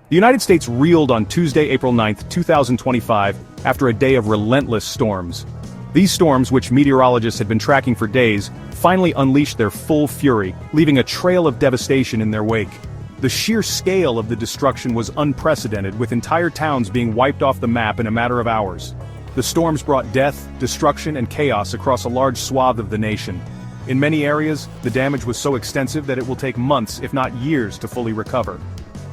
The United States reeled on Tuesday, April 9, 2025, after a day of relentless storms. These storms, which meteorologists had been tracking for days, finally unleashed their full fury, leaving a trail of devastation in their wake. The sheer scale of the destruction was unprecedented, with entire towns being wiped off the map in a matter of hours. The storms brought death, destruction, and chaos across a large swath of the nation. In many areas, the damage was so extensive that it will take months, if not years, to fully recover.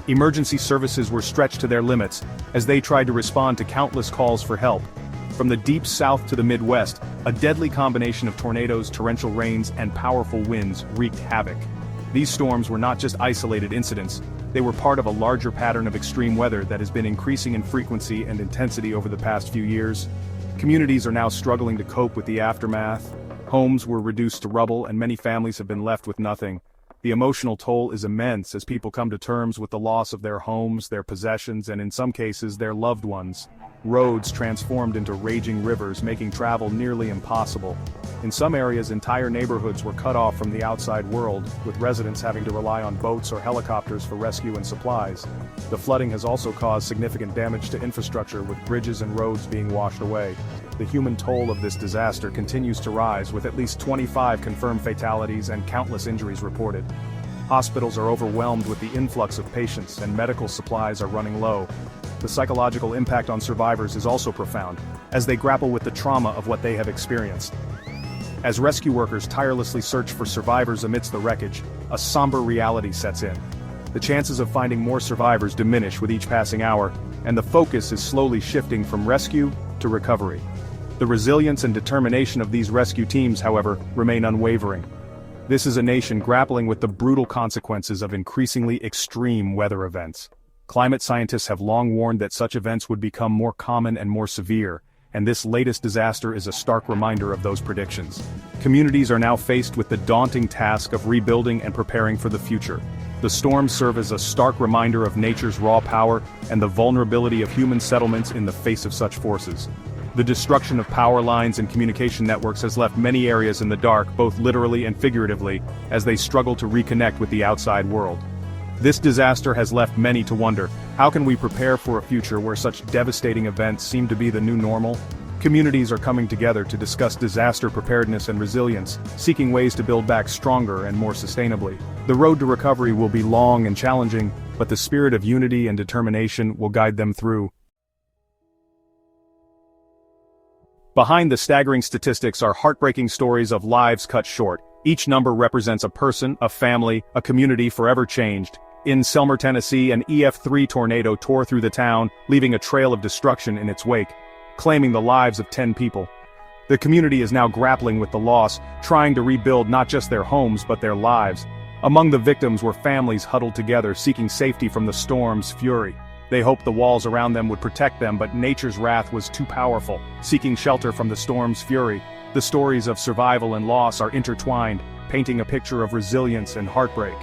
Emergency services were stretched to their limits, as they tried to respond to countless calls for help. From the deep south to the Midwest, a deadly combination of tornadoes, torrential rains, and powerful winds wreaked havoc. These storms were not just isolated incidents, they were part of a larger pattern of extreme weather that has been increasing in frequency and intensity over the past few years. Communities are now struggling to cope with the aftermath. Homes were reduced to rubble, and many families have been left with nothing. The emotional toll is immense as people come to terms with the loss of their homes, their possessions, and in some cases, their loved ones. Roads transformed into raging rivers, making travel nearly impossible. In some areas, entire neighborhoods were cut off from the outside world, with residents having to rely on boats or helicopters for rescue and supplies. The flooding has also caused significant damage to infrastructure, with bridges and roads being washed away. The human toll of this disaster continues to rise, with at least 25 confirmed fatalities and countless injuries reported. Hospitals are overwhelmed with the influx of patients, and medical supplies are running low. The psychological impact on survivors is also profound, as they grapple with the trauma of what they have experienced. As rescue workers tirelessly search for survivors amidst the wreckage, a somber reality sets in. The chances of finding more survivors diminish with each passing hour, and the focus is slowly shifting from rescue to recovery. The resilience and determination of these rescue teams, however, remain unwavering. This is a nation grappling with the brutal consequences of increasingly extreme weather events. Climate scientists have long warned that such events would become more common and more severe, and this latest disaster is a stark reminder of those predictions. Communities are now faced with the daunting task of rebuilding and preparing for the future. The storms serve as a stark reminder of nature's raw power and the vulnerability of human settlements in the face of such forces. The destruction of power lines and communication networks has left many areas in the dark, both literally and figuratively, as they struggle to reconnect with the outside world. This disaster has left many to wonder, how can we prepare for a future where such devastating events seem to be the new normal? Communities are coming together to discuss disaster preparedness and resilience, seeking ways to build back stronger and more sustainably. The road to recovery will be long and challenging, but the spirit of unity and determination will guide them through. Behind the staggering statistics are heartbreaking stories of lives cut short. Each number represents a person, a family, a community forever changed. In Selmer, Tennessee, an EF3 tornado tore through the town, leaving a trail of destruction in its wake, claiming the lives of 10 people. The community is now grappling with the loss, trying to rebuild not just their homes but their lives. Among the victims were families huddled together, seeking safety from the storm's fury. They hoped the walls around them would protect them, but nature's wrath was too powerful, seeking shelter from the storm's fury. The stories of survival and loss are intertwined, painting a picture of resilience and heartbreak.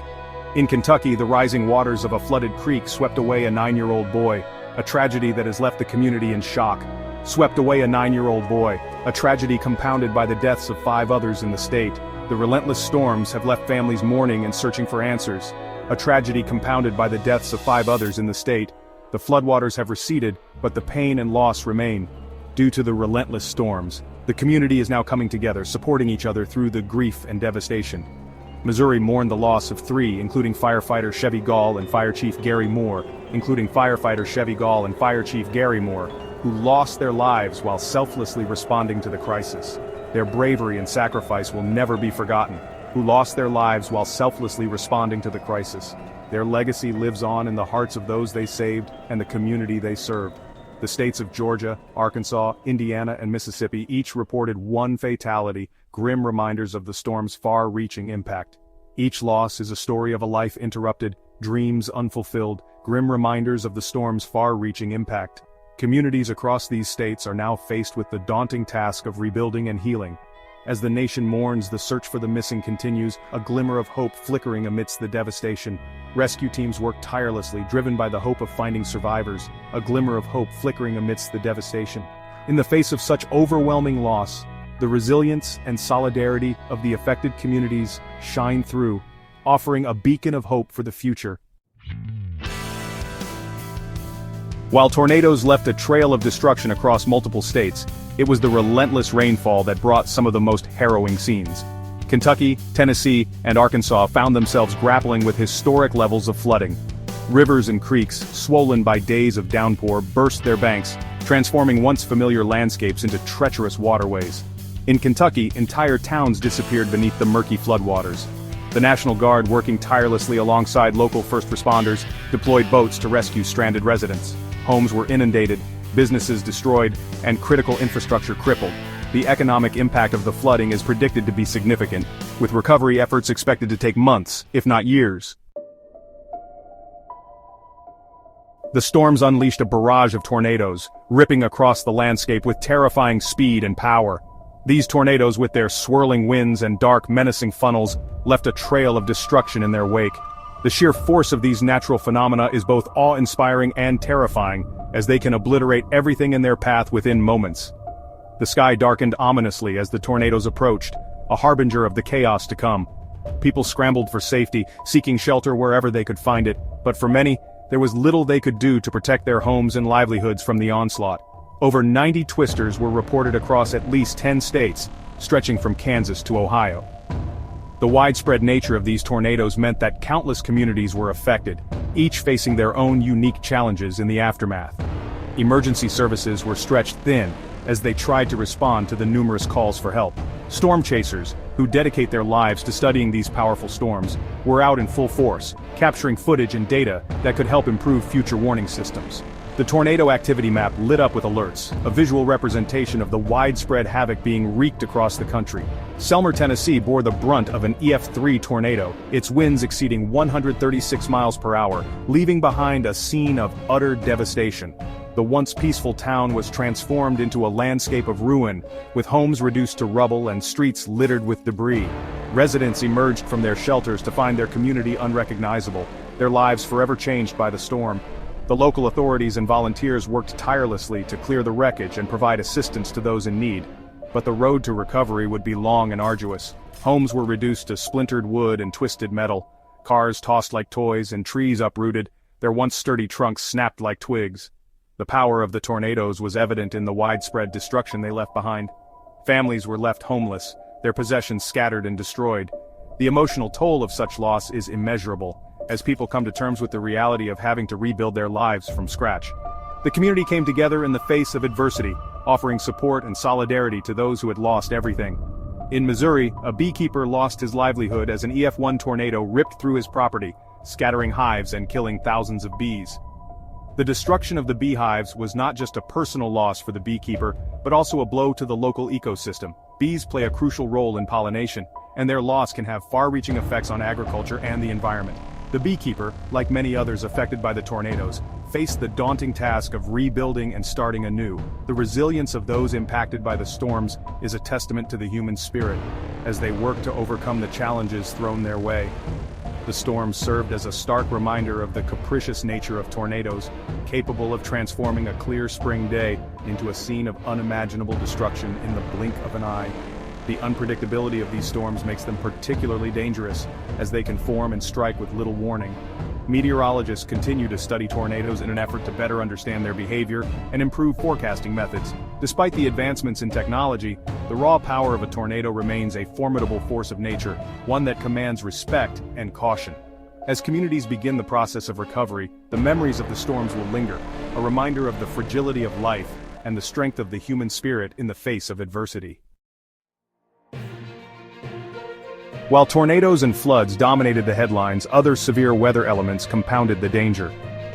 In Kentucky, the rising waters of a flooded creek swept away a 9-year-old boy, a tragedy that has left the community in shock. Swept away a 9-year-old boy, a tragedy compounded by the deaths of 5 others in the state. The relentless storms have left families mourning and searching for answers. A tragedy compounded by the deaths of 5 others in the state. The floodwaters have receded, but the pain and loss remain. Due to the relentless storms, the community is now coming together, supporting each other through the grief and devastation. Missouri mourned the loss of 3, including firefighter Chevy Gall and Fire Chief Gary Moore, who lost their lives while selflessly responding to the crisis. Their bravery and sacrifice will never be forgotten. Their legacy lives on in the hearts of those they saved and the community they served. The states of Georgia, Arkansas, Indiana, and Mississippi each reported 1 fatality, grim reminders of the storm's far-reaching impact. Each loss is a story of a life interrupted, dreams unfulfilled, grim reminders of the storm's far-reaching impact. Communities across these states are now faced with the daunting task of rebuilding and healing. As the nation mourns, the search for the missing continues, a glimmer of hope flickering amidst the devastation. Rescue teams work tirelessly, driven by the hope of finding survivors, a glimmer of hope flickering amidst the devastation. In the face of such overwhelming loss, the resilience and solidarity of the affected communities shine through, offering a beacon of hope for the future. While tornadoes left a trail of destruction across multiple states, it was the relentless rainfall that brought some of the most harrowing scenes. Kentucky, Tennessee, and Arkansas found themselves grappling with historic levels of flooding. Rivers and creeks, swollen by days of downpour, burst their banks, transforming once familiar landscapes into treacherous waterways. In Kentucky, entire towns disappeared beneath the murky floodwaters. The National Guard, working tirelessly alongside local first responders, deployed boats to rescue stranded residents. Homes were inundated, businesses destroyed, and critical infrastructure crippled. The economic impact of the flooding is predicted to be significant, with recovery efforts expected to take months, if not years. The storms unleashed a barrage of tornadoes, ripping across the landscape with terrifying speed and power. These tornadoes, with their swirling winds and dark, menacing funnels, left a trail of destruction in their wake. The sheer force of these natural phenomena is both awe-inspiring and terrifying, as they can obliterate everything in their path within moments. The sky darkened ominously as the tornadoes approached, a harbinger of the chaos to come. People scrambled for safety, seeking shelter wherever they could find it, but for many, there was little they could do to protect their homes and livelihoods from the onslaught. Over 90 twisters were reported across at least 10 states, stretching from Kansas to Ohio. The widespread nature of these tornadoes meant that countless communities were affected, each facing their own unique challenges in the aftermath. Emergency services were stretched thin as they tried to respond to the numerous calls for help. Storm chasers, who dedicate their lives to studying these powerful storms, were out in full force, capturing footage and data that could help improve future warning systems. The tornado activity map lit up with alerts, a visual representation of the widespread havoc being wreaked across the country. Selmer, Tennessee bore the brunt of an EF3 tornado, its winds exceeding 136 miles per hour, leaving behind a scene of utter devastation. The once peaceful town was transformed into a landscape of ruin, with homes reduced to rubble and streets littered with debris. Residents emerged from their shelters to find their community unrecognizable, their lives forever changed by the storm. The local authorities and volunteers worked tirelessly to clear the wreckage and provide assistance to those in need. But the road to recovery would be long and arduous. Homes were reduced to splintered wood and twisted metal, cars tossed like toys and trees uprooted, their once sturdy trunks snapped like twigs. The power of the tornadoes was evident in the widespread destruction they left behind. Families were left homeless, their possessions scattered and destroyed. The emotional toll of such loss is immeasurable, as people come to terms with the reality of having to rebuild their lives from scratch. The community came together in the face of adversity, offering support and solidarity to those who had lost everything. In Missouri, a beekeeper lost his livelihood as an EF1 tornado ripped through his property, scattering hives and killing thousands of bees. The destruction of the beehives was not just a personal loss for the beekeeper, but also a blow to the local ecosystem. Bees play a crucial role in pollination, and their loss can have far-reaching effects on agriculture and the environment. The beekeeper, like many others affected by the tornadoes, faced the daunting task of rebuilding and starting anew. The resilience of those impacted by the storms is a testament to the human spirit, as they work to overcome the challenges thrown their way. The storm served as a stark reminder of the capricious nature of tornadoes, capable of transforming a clear spring day into a scene of unimaginable destruction in the blink of an eye. The unpredictability of these storms makes them particularly dangerous, as they can form and strike with little warning. Meteorologists continue to study tornadoes in an effort to better understand their behavior and improve forecasting methods. Despite the advancements in technology, the raw power of a tornado remains a formidable force of nature, one that commands respect and caution. As communities begin the process of recovery, the memories of the storms will linger, a reminder of the fragility of life and the strength of the human spirit in the face of adversity. While tornadoes and floods dominated the headlines, other severe weather elements compounded the danger.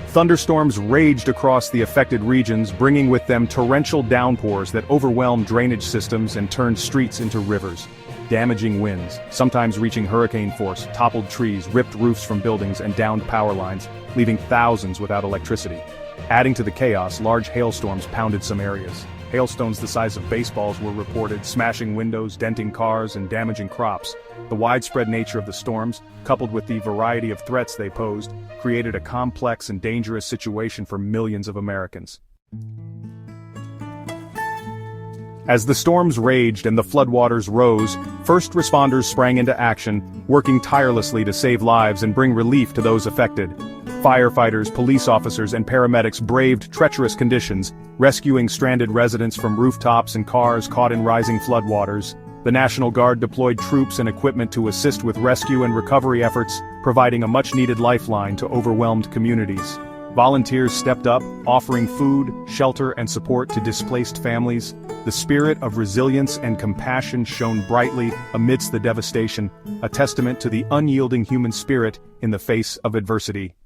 Thunderstorms raged across the affected regions, bringing with them torrential downpours that overwhelmed drainage systems and turned streets into rivers. Damaging winds, sometimes reaching hurricane force, toppled trees, ripped roofs from buildings, and downed power lines, leaving thousands without electricity. Adding to the chaos, large hailstorms pounded some areas. Hailstones the size of baseballs were reported, smashing windows, denting cars, and damaging crops. The widespread nature of the storms, coupled with the variety of threats they posed, created a complex and dangerous situation for millions of Americans. As the storms raged and the floodwaters rose, first responders sprang into action, working tirelessly to save lives and bring relief to those affected. Firefighters, police officers, and paramedics braved treacherous conditions, rescuing stranded residents from rooftops and cars caught in rising floodwaters. The National Guard deployed troops and equipment to assist with rescue and recovery efforts, providing a much-needed lifeline to overwhelmed communities. Volunteers stepped up, offering food, shelter, and support to displaced families. The spirit of resilience and compassion shone brightly amidst the devastation, a testament to the unyielding human spirit in the face of adversity.